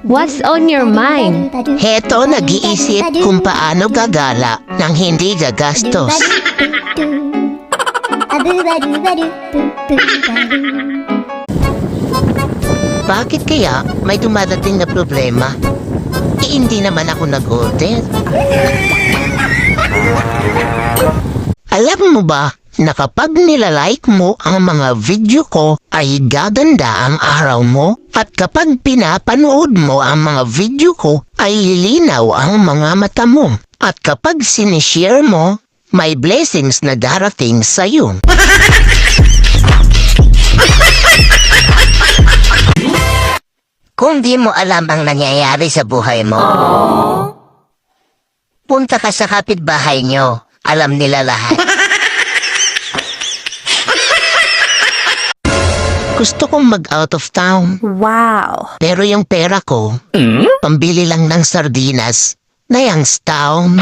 What's on your mind? Heto, nag-iisip kung paano gagala nang hindi gagastos. Bakit kaya may dumadating na problema? Hindi naman ako nag-order. Alam mo ba na kapag nilalike mo ang mga video ko ay gaganda ang araw mo? At kapag pinapanood mo ang mga video ko ay lilinaw ang mga mata mo? At kapag sinishare mo, may blessings na darating sa'yo. Kung di mo alam ang nangyayari sa buhay mo, punta ka sa kapitbahay nyo. Alam nila lahat. Gusto kong mag-out of town. Wow. Pero yung pera ko, pambili lang ng sardinas na Youngstown.